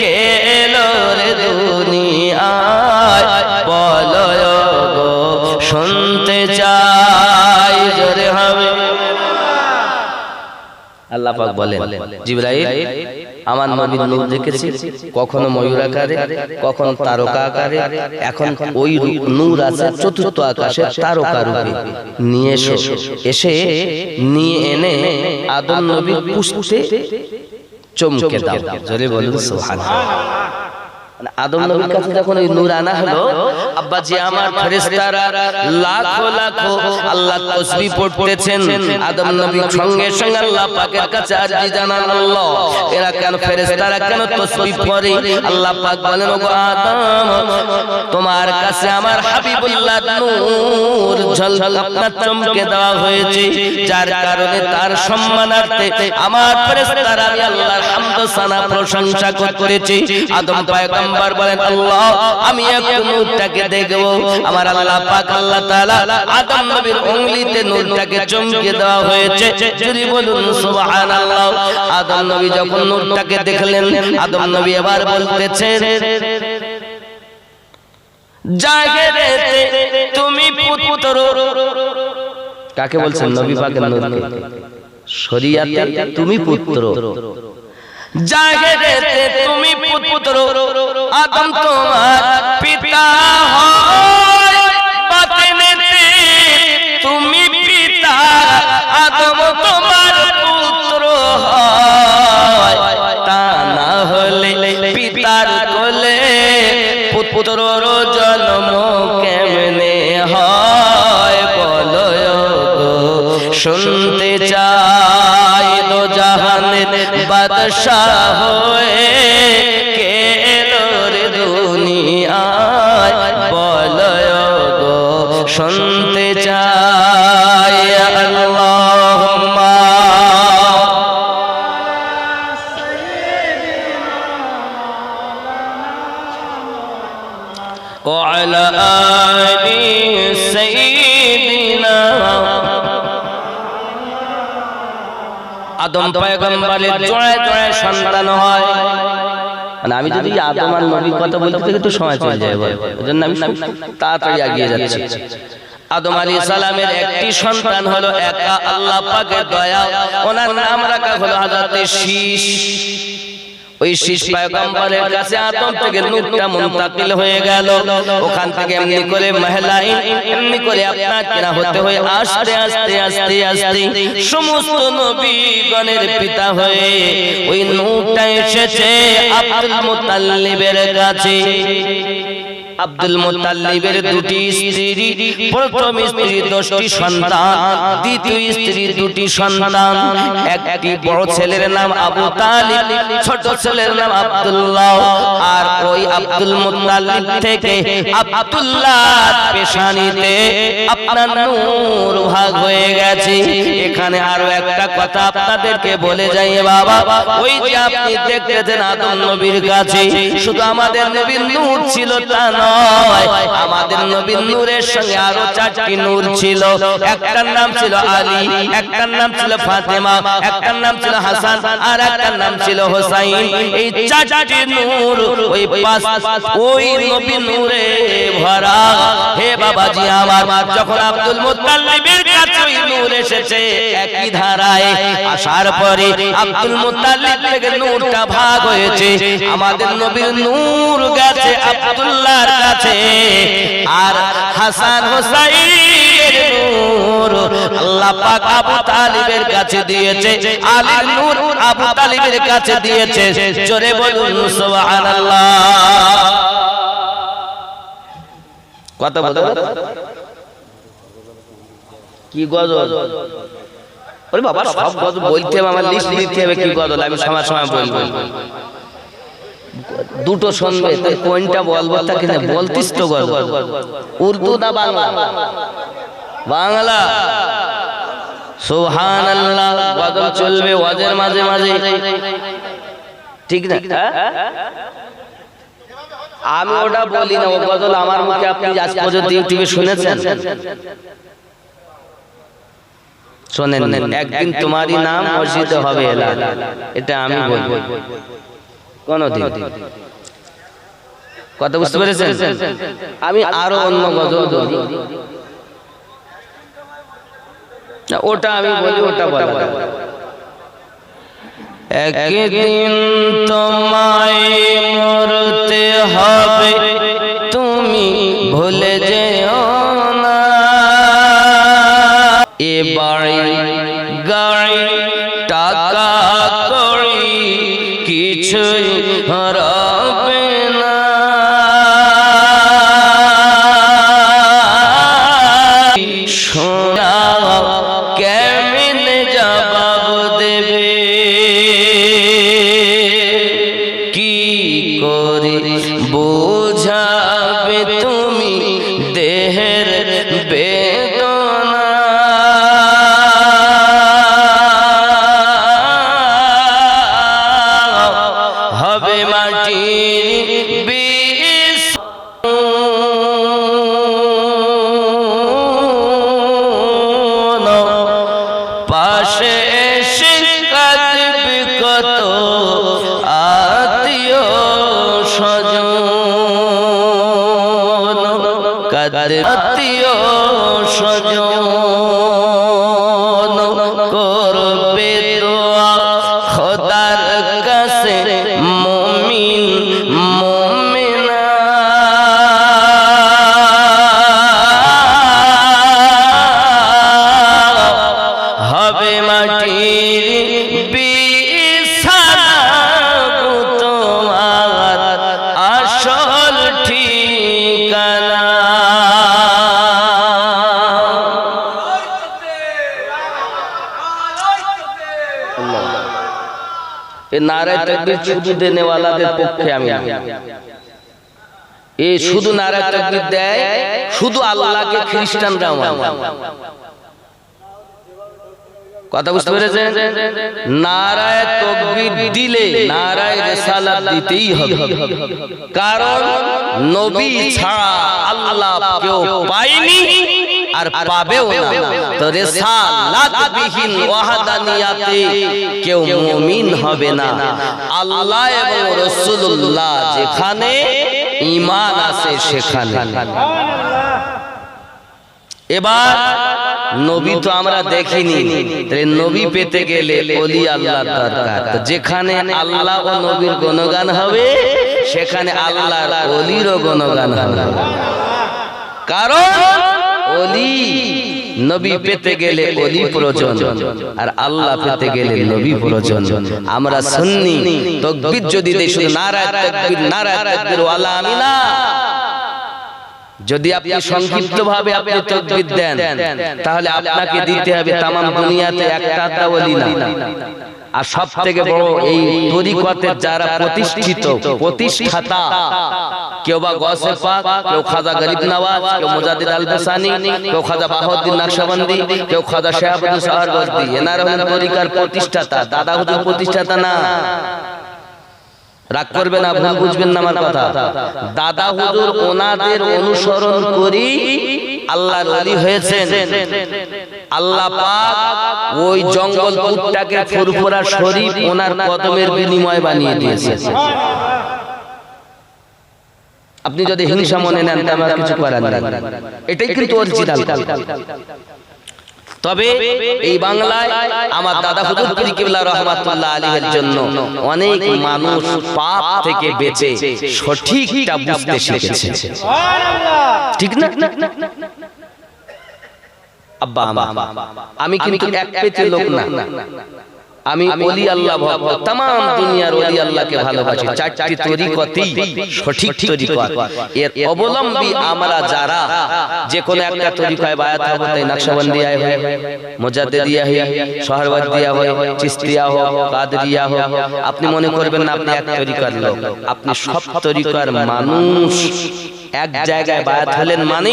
কে এলো রে দুনিয়ায়। বলো গো শুনতে চাই, জোরে হবে। আল্লাহ পাক বলেন, জিবরাইল আমার নবীর নূর দেখেছি, কখনো ময়ূর আকারে, কখনো তারকা আকারে। এখন ওই নূর আছে চতুর্থ আকাশে তারকা রূপে। নিয়ে এসে নিয়ে এনে আদম নবীর পুষ্পে চমকে দাও। জোরে বলুন সুবহানাল্লাহ। আদম নবীর কাছে যখন ওই নূর আনা হলো, আব্বাজি আমার ফেরেশতারা লাখো লাখো আল্লাহ তাসবিহ পড়তেছেন। আদম নবী সঙ্গে সঙ্গে আল্লাহ পাকের কাছে আরজি জানান, আল্লাহ এরা কেন ফেরেশতারা কেন তাসবিহ পড়ে? আল্লাহ পাক বলেন, ওগো আদম, তোমার কাছে আমার হাবিবুল্লাহ নূর ঝলকাত চমকে দেওয়া হয়েছে, যার কারণে তার সম্মানার্থে আমার ফেরেশতারা আমি আল্লাহর হামদ সানা প্রশংসা করেছি। আদম পয়গম্বর বলেন, আল্লাহ আমি একটু নূরটাকে দেখব। আমার আল্লাহ পাক আল্লাহ তাআলা আদম নবীর উঙ্গলিতে নূরটাকে চমকে দেওয়া হয়েছে। যদি বলুন সুবহানাল্লাহ। আদম নবী যখন নূরটাকে দেখলেন, আদম নবী এবার বলতেছেন, জাহেরেতে তুমি পুত্র। কাকে বলছেন? নবী পাকের নূরকে। শরীয়তে তুমি পুত্র, জাহেরেতে তুমি পুত্র। আদম তোমার পিতা হয়, বাতিনেতে তুমি পিতা। আদম তোমার পুত্র হয়, তা না হলে পিতার কোলে পুত্রর জন্ম কেমনে হয়? বলো গো শুনতে চাই দো জাহানের বাদশাহ হয়ে কে এলো রে দুনিয়ায়। বলো গো শুনতে চাই। আল্লাহুম্মা ওয়া আলা আলি আদম পয়গম্বরের জোড়ায় জোড়ায় সন্তান হয়। মানে আমি যদি আদম আর নবীর কথা বলতে থাকি তো সময় চলে যায়, এজন্য আমি তাড়াতাড়ি এগিয়ে যাচ্ছি। আদম আলাইহিস সালামের একটি সন্তান হলো একা আল্লাহ পাকের দয়া, ওনার নাম রাখা হলো হযরত শীশ। ওই শীশ পয়গম্বরের কাছে আদম থেকে নূরটা মুনতাকিল হয়ে গেল, ওখান থেকে এমনি করে মহলাইন এমনি করে আপনার কেনা হতে হয়ে আস্তে আস্তে আস্তে আস্তে সমস্ত নবীগণের পিতা হয়ে ওই নূরটা এসেছে আব্দুল মুত্তালিবের কাছে। আব্দুল মুত্তালিবের দুটি স্ত্রী, প্রথম স্ত্রী 10টি সন্তান, দ্বিতীয় স্ত্রী 2টি সন্তান। একটি বড় ছেলের নাম আবু তালিব, ছোট ছেলের নাম আব্দুল্লাহ। আর ওই আব্দুল মুত্তালিব থেকে আব্দুল্লাহ পেশানিতে আপনার নূর ভাগ হয়ে গেছে। এখানে আরো একটা কথা আপনাদেরকে বলে যাই বাবা, ওই যে আপনি দেখতেছেন আদম নবীর কাছে শুধু আমাদের নবীর নূর ছিল তা নয়, আমাদের নবীর নূরের সঙ্গে আরো 4টি নূর ছিল। একটার নাম ছিল আলী, একটার নাম ছিল ফাতেমা, একটার নাম ছিল হাসান, আর একটার নাম ছিল হোসাইন। এই 4টি নূর ওই নবীর নূরে ভরা। হে বাবাজি আমার, যখন আব্দুল মুত্তালিবের কাছে ওই নূর এসেছে একই ধারায় আসার পরে আব্দুল মুত্তালিব থেকে নূরটা ভাগ হয়েছে, আমাদের নবীর নূর গেছে আব্দুল্লাহর কাছে, আর হাসান হোসাইনের নূর আল্লাহ পাক আবু তালিবের কাছে দিয়েছে, আলীর নূর আবু তালিবের কাছে দিয়েছে। জোরে বলুন সুবহানাল্লাহ। কথা বলতে কি গজল? ওরে বাবা, সব গজল বলতে হবে, আমার লিস্ট লিখতে হবে কি গজল, আমি সময় সময় বলবো। দুটো শুনবে, তাই কোনটা বলবো তা কিনা বলতিস তো গজল, উর্দু না বাংলা? বাংলা। সুবহানাল্লাহ। গজল চলবে ওয়াজের মাঝে মাঝে, ঠিক না? আমি ওটা বলি না, ও গজল আমার মুখে আপনি আজ পর্যন্ত ইউটিউবে শুনেছেন? শোনেন, একদিন তোমারই নাম মসজিদে হবে এলান, এটা আমি বলবো কোনদিন। কথা বুঝতে পেরেছেন? আমি আরো অন্য গজল বলি, ওটা আমি বলি, ওটা বলা। একদিন তোমায় মরতে হবে, তুমি ভুলে যেও না, এ বাড়ি গাড়ি টাকা কড়ি কিছুই হারাবে না, সোনা কেমনে জবাব দেবে, কি করে বোঝাবে তুমি দেহের বেদনা, হবে মাটির বিষ, পাশে এসে কাঁদবে কত আত্মীয় স্বজন, কাঁদবে আত্মীয় স্বজন, করবে দোয়া খোদার কাছে মুমিন মুমিনা, হবে মাটির বিছানা তোমার আসল ঠিকানা। এ নারায়ে তাকবীর শুধু দেনে ওয়ালাদের পক্ষে আমি, এ শুধু নারায়ে তাকবীর দেয় শুধু আল্লাহকে খ্রিস্টানরা মানে। কথা বুঝতে পেরেছেন? নারায়ে তাকবীর দিলে নারায়ে রিসালাত দিতেই হবে, কারণ নবী ছাড়া আল্লাহ কেউ পায়নি আর পাবেও না। তো রিসালাত বিহীন ওয়াহদানিয়াতে কেউ মুমিন হবে না। আল্লাহ এবং রাসূলুল্লাহ যেখানে ঈমান আছে সেখানে। এবার নবী তো আমরা দেখিনি, তাহলে নবী পেতে গেলে ওলি আল্লাহর দরকার। তো যেখানে আল্লাহ ও নবীর গুণগান হবে সেখানে আল্লাহর ওলিরও গুণগান হবে। কারণ ওলি নবী পেতে গেলে ওলি প্রয়োজন, আর আল্লাহ পেতে গেলে নবী প্রয়োজন। আমরা সুন্নি, তাকবীর যদি দেই শুধু নারায়ে তাকবীর নারায়ে তাকবীর ওয়ালা আমিনা। যদি আপনি সংক্ষিপ্ত ভাবে আপনি তাকবীর দেন তাহলে আপনাকে দিতে হবে তামাম দুনিয়াতে একটা ওলি না। আর সবথেকে বড় এই তরিকতের যারা প্রতিষ্ঠাতা, কেউ বা গৌসে পাক, কেউ খাজা গরিব নওয়াজ, কেউ মুজাদ্দিদ আল বুসানি, কেউ খাজা বাহাউদ্দিন নকশবন্দি, কেউ খাজা শাহাবুদ্দিন সাহারবর্দী, এনারা হলেন তরিকার প্রতিষ্ঠাতা। দাদা হুজুর প্রতিষ্ঠাতা না, রাগ করবে না, ভুল বুঝবেন না আমার কথা। দাদা হুজুর ওনাদের অনুসরণ করি আল্লাহর ওলি হয়েছেন। আল্লাহ পাক ওই জঙ্গল কুটটাকে ফুরফুরা শরীফ ওনার কদমের বিনিময় বানিয়ে দিয়েছেন। আপনি যদি হিংসা মনে নেন তা আমার কিছু করার নেই, এটাই কিন্তু অরিজিনাল। তবে এই বাংলায় আমার দাদা হুজুর পীর কিবলা রাহমাতুল্লাহ আলাইহির জন্য অনেক মানুষ পাপ থেকে বেঁচে সঠিকটা বুঝতে শিখেছে। ঠিক না? আব্বা আমি কিন্তু এক পেটে লোক না, আমি ওলি আল্লাহ ভক্ত, तमाम দুনিয়ার ওলি আল্লাহকে ভালোবাসি। চারটি তরিকতই সঠিক তরিকত। এর অবলম্বী আমরা যারা যে কোন একটা তরিকায় বায়াত হব, তাই নকশবন্দিয়া হয়, মুজাদ্দিদিয়া হয়, সোহরাওয়ার্দিয়া হয়, চিশতিয়া হোক, কাদরিয়া হোক, আপনি মনে করবেন না আপনি এক তরিকার লোক। আপনি সব তরিকার মানুষ। এক জায়গায় বায়াত হলেন মানে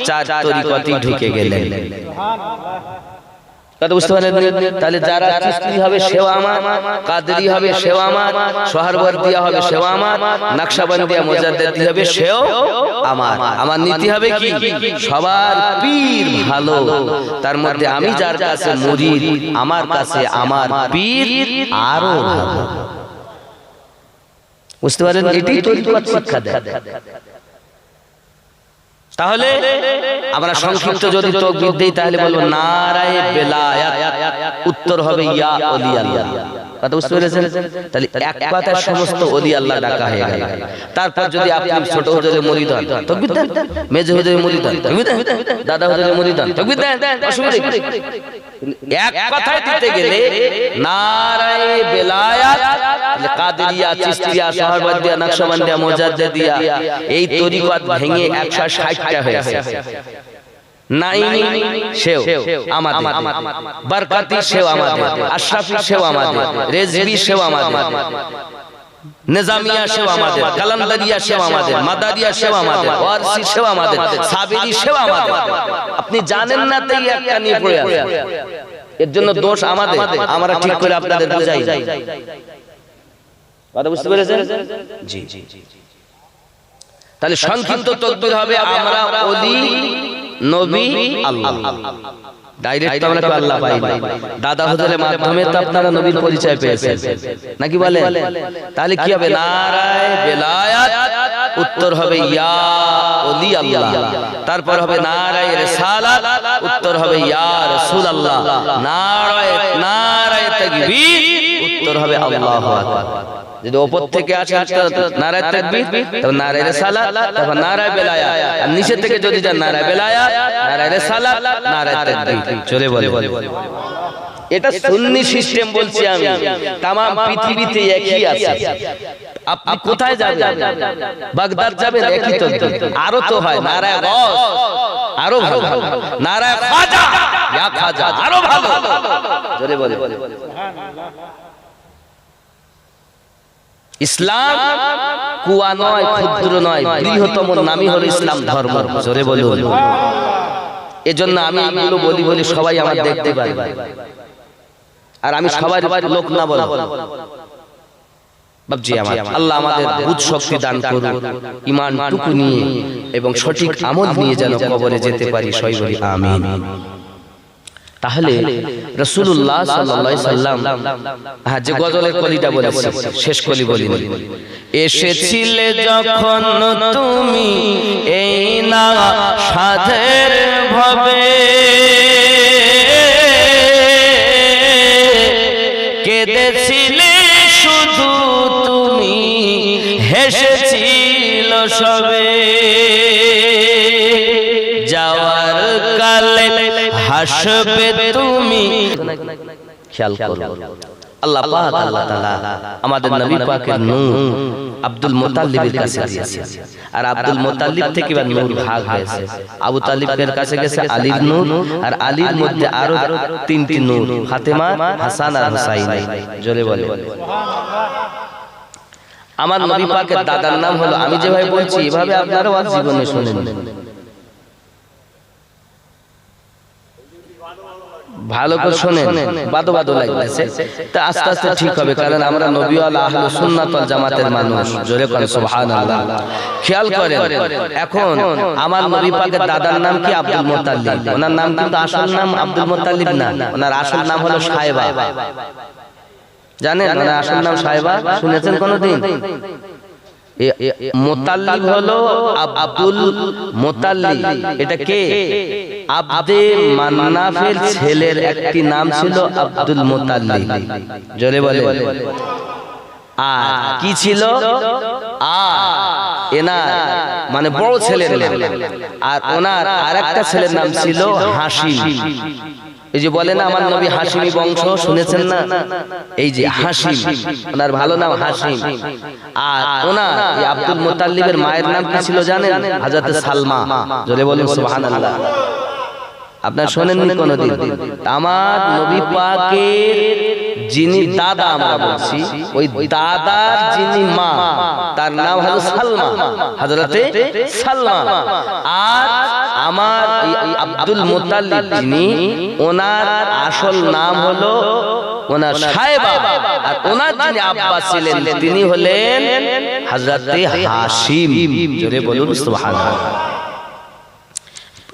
চার তরিকতই ঢুকে গেলেন। কথা বুঝতে পারলেন? তাহলে যারা চিশতি হবে সেও আমার, কাদরি হবে সেও আমার, সোহরাওয়ার্দিয়া হবে সেও আমার, নকশবন্দিয়া মুজাদ্দিদি হবে সেও আমার। আমার নীতি হবে কি? সবার পীর ভালো, তার মধ্যে আমি যার কাছে মুরিদ, আমার কাছে আমার পীর আরো ভালো। বুঝতে পারলেন? এটাই তরিকত শিক্ষা দেয়। তাহলে আমরা সংক্ষিপ্ত যদি তাকবীর দেই তাহলে বলবো নারায়ে বেলায়াত, উত্তর হবে ইয়া ওলি আল্লাহ। কথা বুঝতে পেরেছেন? তাহলে এক কথায় সমস্ত ওলি আল্লাহ ডাকা হয়ে গেল। তারপর যদি আপনি ছোট হুজুরের মুরিদ হন তাকবীর দেন, মেজো হুজুরের মুরিদ হন তাকবীর দেন, দাদা হুজুরের মুরিদ হন তাকবীর দেন, অসুবিধা নেই। এক কথায় দিতে গেলে নারায়ে বেলায়াত, কাদরিয়া, চিশতিয়া, সোহরাওয়ার্দিয়া, নকশবন্দিয়া, মুজাদ্দিদিয়া, এই তরিকত ভেঙে 160টা হয়েছে। নাইমি সেও আমাদের, বরকতি সেও আমাদের, আশরাফি সেও আমাদের, রেজভি সেও আমাদের, নিজামিয়া সেও আমাদের, কালান্দারিয়া সেও আমাদের, মাদারিয়া সেও আমাদের, ওয়ারসি সেও আমাদের, সাবেরি সেও আমাদের। আপনি জানেন না তাই একটা নিয়ে পড়ে আছে। এর জন্য দোষ আমাদের, আমরা ঠিক করে আপনাদের বুঝাই। কথা বুঝতে পেরেছেন? জি। তাহলে সংক্ষিপ্ত তাকবীর হবে আমরা ওলি, নবী, আল্লাহ। ডাইরেক্ট আমরা তো আল্লাহ পাই না, দাদা হুজুরের মাধ্যমে তো আপনারা নবীর পরিচয় পেয়েছেন, নাকি বলেন? তাহলে কি হবে? নারায়ে বেলায়াত, উত্তর হবে ইয়া ওলি আল্লাহ। তারপর হবে নারায়ে রিসালাত, উত্তর হবে ইয়া রাসূলুল্লাহ। নারায়ে তাকবীর, উত্তর হবে আল্লাহু আকবার। যদি উপর থেকে আসে নারায়ে তাকবীর, তখন নারায়ে রিসালাত, তখন নারায়ে বেলায়াত, আর নিচে থেকে যদি যান নারায়ে বেলায়াত, নারায়ে রিসালাত, নারায়ে তাকবীর। চলে বলে এটা সুন্নি সিস্টেম বলছি আমি। তাম পৃথিবীতে একই আছে। আপনি কোথায় যাবেন? বাগদাদ যাবেন, একই তাকবীর। আরো তো হয় নারায়ে গৌস, আরো ভালো, নারায়ে খাজা, ইয়া খাজা, আরো ভালো। জোরে বলে ইসলাম কুয়া নয়, ক্ষুদ্র নয়, বৃহত্তম নামই হলো ইসলাম ধর্ম। জোরে বলুন। এজন্য আমি এগুলো বলি সবাই আমার দেখতে পারে, আর আমি সবার লোক না বলবো। বাপজি আমার, আল্লাহ আমাদের বুঝ শক্তি দান করুন, ঈমান টুকু নিয়ে এবং সঠিক আমল নিয়ে যেন কবরে যেতে পারি, সবাই বলি আমিন। তাহলে রাসূলুল্লাহ সাল্লাল্লাহু আলাইহি সাল্লাম যে গজলের কলিটা বলেছে, শেষ কলি বলি, এসেছিলে যখন তুমি এই না সাধের ভবে, কেঁদেছিলে শুধু তুমি, হেসেছিল সবে, যাওয়ার কালে হাসবে তুমি। খেয়াল করো, আল্লাহ পাক আল্লাহ তাআলা আমাদের নবী পাকের নূর আব্দুল মুত্তালিবের কাছে দিয়েছে, আর আব্দুল মুত্তালিব থেকে এবার নূর ভাগ হয়েছে। আবু তালিবের কাছে গেছে আলীর নূর, আর আলীর মধ্যে আরো তিনটি নূর, ফাতেমা, হাসান আর হুসাইন। জোরে বলে আমার নবী পাকের দাদার নাম হলো, আমি যেভাবে বলছি এভাবে আপনারাও আজ জীবনে শুনেন, ভালো করে শোনেন, বাদো বাদো লাগতেছে তা আস্তে আস্তে ঠিক হবে, কারণ আমরা নবী ওয়ালা আহলে সুন্নাত ওয়াল জামাতের মানুষ। জোরে করে সুবহানাল্লাহ। খেয়াল করেন, এখন আমার নবী পাকের দাদার নাম কি? Abdul Muttalib. ওনার নাম কিন্তু আসল নাম আব্দুল মুত্তালিব না, ওনার আসল নাম হলো সাহেবা। জানেন ওনার আসল নাম সাহেবা? শুনেছেন কোনদিন? মুত্তালিব হলো আব্দুল মুত্তালিব, এটা কে? আব্দে মান্নাফের ছেলের একটি নাম ছিল আব্দুল মুত্তালিব। জোরে বলে আর কি ছিল? এনার মানে বড় ছেলের নাম, আর ওনার আরেকটা ছেলের নাম ছিল হাশিম। এই যে বলে না আমার নবী হাশিমি বংশ, শুনেছেন না? এই যে হাশিম, ওনার ভালো নাম হাশিম। আর ওনার আব্দুল মুত্তালিবের মায়ের নাম কি ছিল জানেন? হযরত সালমা। জোরে বলুন সুবহানাল্লাহ। আপনারা শোনেননি কোনদিন? আমার নবী পাকের যিনি দাদা আমরা বলছি, ওই দাদার যিনি মা, তার নাম হলো সালমা, হযরতে সালমা। আর আমার আব্দুল মুত্তালিব যিনি, ওনার আসল নাম হলো ওনার সাহেবা, আর ওনার যিনি আব্বা ছিলেন তিনি হলেন হযরতে হাশিম। জোরে বলুন সুবহানাল্লাহ।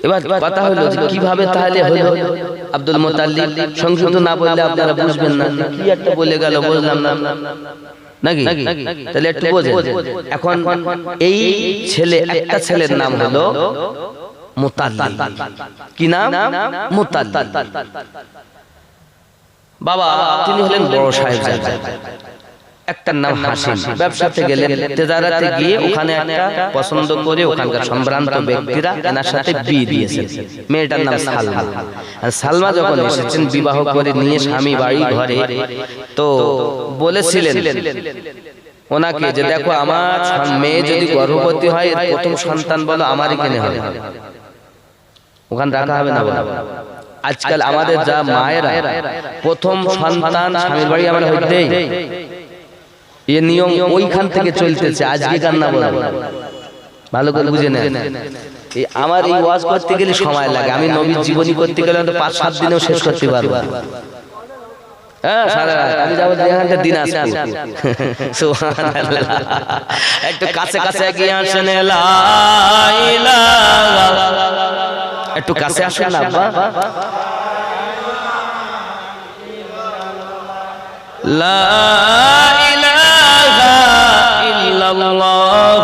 এবার কথা হলো যে কিভাবে তাহলে হলো আব্দুল মুত্তালিব? সংক্ষিপ্ত না বললে আপনারা বুঝবেন না, কি একটা বলে গেল বুঝলাম না নাকি? তাহলে একটু বোঝেন। এখন এই ছেলে, একটা ছেলের নাম হলো মুত্তালিব। কি নাম? মুত্তালিব। বাবা তিনি হলেন বড় সাহেবজাদা। একটার নাম হাশিম। ব্যবসাতে গেলেন, তেজারাতে গিয়ে ওখানে একটা পছন্দ করে ওখানকার সম্ভ্রান্ত ব্যক্তিরা এনার সাথে বিয়ে দিয়েছেন। মেয়েটার নাম সালমা। আর সালমা যখন এসেছেন বিবাহ করে নিয়ে স্বামী বাড়ি ঘরে, তো বলেছিলেন ওনাকে যে দেখো আমার মেয়ে যদি গর্ভবতী হয়, এর প্রথম সন্তান বলো আমারই কেনে হবে, ওখানে রাখা হবে না। আজকাল আমাদের যা মায়েরা প্রথম সন্তান স্বামীর বাড়ি আমার হইতেই, এ নিয়ম ওইখান থেকে চলতেছে, আজকে কান্না বলে। ভালো করে বুঝে নেন, আমার এই ওয়াজ করতে গেলে সময় লাগে, আমি নবীর জীবনী করতে গেলে 5-7 দিনেও শেষ করতে পারবো। হ্যাঁ, সারা রাত আমি যাবো দিন আসবো। সুবহানাল্লাহ। একটু কাছে কাছে এগিয়ে আসেন, লা ইলাহা, একটু কাছে আসেন না আব্বা। লা ইলাহা ইল্লাল্লাহ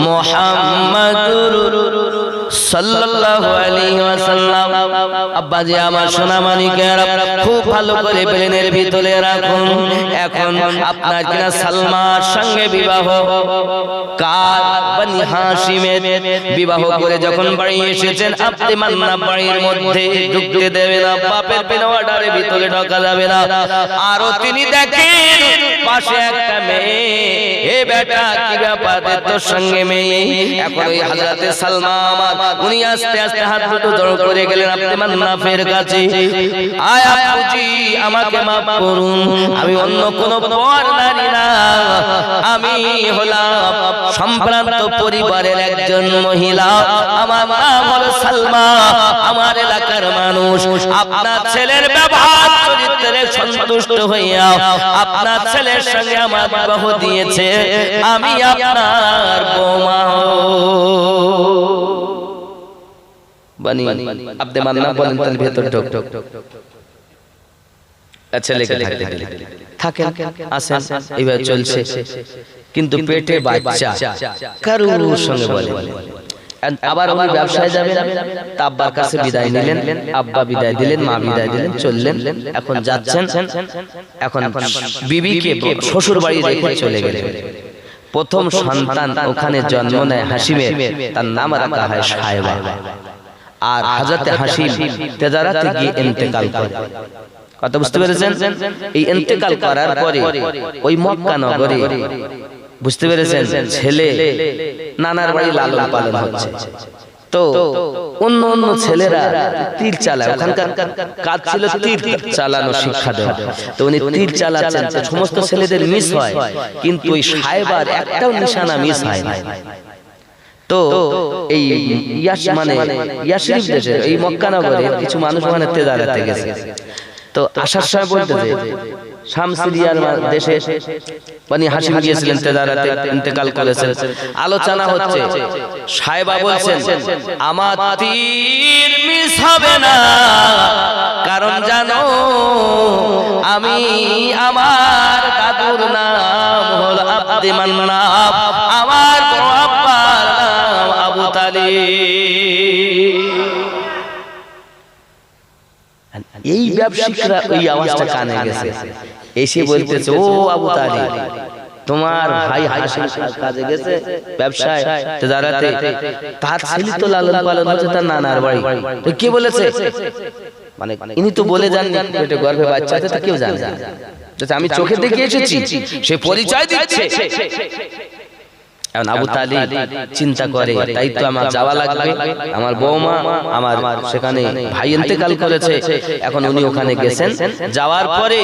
মুহাম্মাদুর সাল্লাল্লাহু আলাইহি ওয়াসাল্লাম। আব্বাজি আমার সোনা মানিকেরা খুব ভালো করে ব্রেনের ভিতরে রাখুন। এখন আপনার কিনা সালমার সঙ্গে বিবাহ, কার? বনি হাশিমের বিবাহ করে যখন বাড়ি এসেছেন, আপনি মান্না বাড়ির মধ্যে ঢুকতে দেবে না, বাপের বিনা অর্ডারের ভিতরে ঢোকা যাবে না। আরো তিনি দেখেন পাশে একটা মেয়ে, এ বেটা কি ব্যাপার তোর সঙ্গে মেয়ে? এখন ওই হযরতে সালমা আমার, উনি আস্তে আস্তে হাত দুটো জড়ো করে গেলেন আপনি মান্নাফের কাছে। আয় আপুজি আমাকে মাফ করুন, আমি অন্য কোন পর নারী না, আমি হলাম সম্ভ্রান্ত পরিবারের একজন মহিলা, আমার নাম হলো সালমা, আমার এলাকার মানুষ। আপনার ছেলের ব্যবহার চরিত্রের ছেলে সন্তুষ্ট হইয়া আপনার ছেলের সঙ্গে আমার বিবাহ দিয়েছে, আমি আপনার বৌমা বানি আব্দে মান্নান বলেন তাহলে ভেতর ঢোক। ছেলেকে থাকেন আসেন, এইভাবে চলছে। কিন্তু পেটে বাচ্চা, কারুর সঙ্গে বলে। আবার উনি ব্যবসায় যাবেন, আব্বার কাছে বিদায় নিলেন, আব্বা বিদায় দিলেন, মা বিদায় দিলেন, চললেন। এখন যাচ্ছেন, এখন বিবিকে শ্বশুর বাড়ি রেখে চলে গেলেন। প্রথম সন্তান ওখানে জন্ম নেয় হাসিমের, তার নাম রাখা হয় সাহেবা। আর হযরত হাসিম তেজারাতে গিয়ে ইন্তেকাল করে। কথা বুঝতে পেরেছেন? এই ইন্তেকাল করার পরে ওই মক্কা নগরে, বুঝতে পেরেছেন, ছেলে নানার বাড়ি লালন পালন হচ্ছে। তো অন্য অন্য ছেলেরা তীর চালায়, ওখানকার কাজ ছিল তীর চালানো শিক্ষা দেওয়া। তো উনি তীর চালাচ্ছেন, সমস্ত ছেলেদের মিস হয়, কিন্তু ওই সাহেবার একটাও নিশানা মিস হয় না। তো এই ইয়াসরিব দেশে, এই মক্কা নগরে কিছু মানুষ ওখানে তেজারাতে গেছে। তো আসার সময় বলতেছে শামসিরিয়ার দেশে বানি হাসিম গিয়েছিলেন, তেজারাতে ইন্তেকাল করেছেন। আলোচনা হচ্ছে, সাহেবা বলছেন আমার তীর মিস হবে না, কারণ জানো আমি, আমার দাদুর নাম হলো আব্দে মান্নান, আমার বড় আব্বার নাম আবু তালিব। এই ব্যবসায়িকরা ওই আওয়াজটা কানে গেছে, এসে বলতেছে ও আবু তালিব, তোমার ভাই হাসিম কাজে গেছে ব্যবসায় তেজারাতে, তার ছেলে তো লালন পালন হচ্ছে তার নানার বাড়ি। তো কে বলেছে? মানে ইনি তো বলে যাননি, পেটে গর্ভে বাচ্চা আছে, তা কেউ জানে না। আমি চোখে দেখে এসেছি, সে পরিচয় দিচ্ছে। এখন আবু তালিব চিন্তা করে, তাই তো আমার যাওয়া লাগবে, আমার বৌমা, আমার সেখানে ভাই ইন্তেকাল করেছে। এখন উনি ওখানে গেছেন, যাওয়ার পরে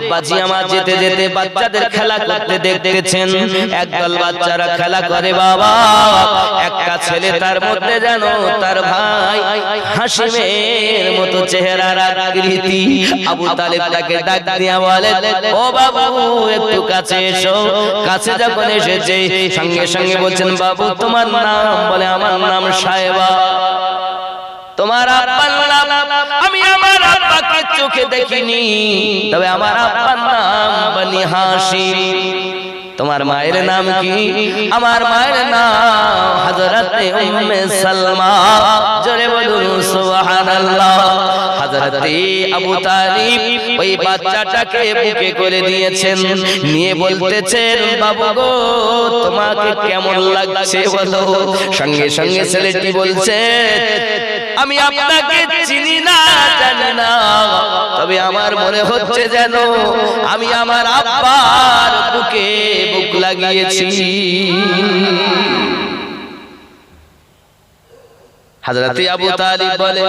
আব্বাজি আমার যেতে যেতে বাচ্চাদের খেলা করতে দেখতেছেন। একদল বাচ্চারা খেলা করে, বাবা একটা ছেলে, তার মধ্যে যেন তার ভাই হাসিমের মতো চেহারার আকৃতি। আবু তালিব তাকে ডাক দিয়া বলে, ও বাবু একটু কাছে এসো। কাছে যখন এসেছে, সঙ্গে সঙ্গে বলছেন, বাবু তোমার নাম? বলে আমার নাম সাহেবা। তোমার আব্বার নাম? আমি আমার আব্বাকে চোখে দেখিনি, তবে আমার আব্বার নাম বানি হাসিম। তোমার মায়ের নাম কি? আমার মায়ের নাম হযরতে উম্মে সালমা। জোরে বলুন সুবহানাল্লাহ। হযরতে আবু তালিব ওই বাচ্চাটাকে বুকে করে দিয়েছেন, নিয়ে বলতেছেন, বাবু গো তোমাকে কেমন লাগছে বলো? সঙ্গে সঙ্গে ছেলেটি বলছে, আমি আপনাকে চিনি না, জানি না, তবে আমার মনে হচ্ছে যেন আমি আমার আব্বার বুকে বুক লাগিয়েছি। হযরতে আবু তালিব বলে,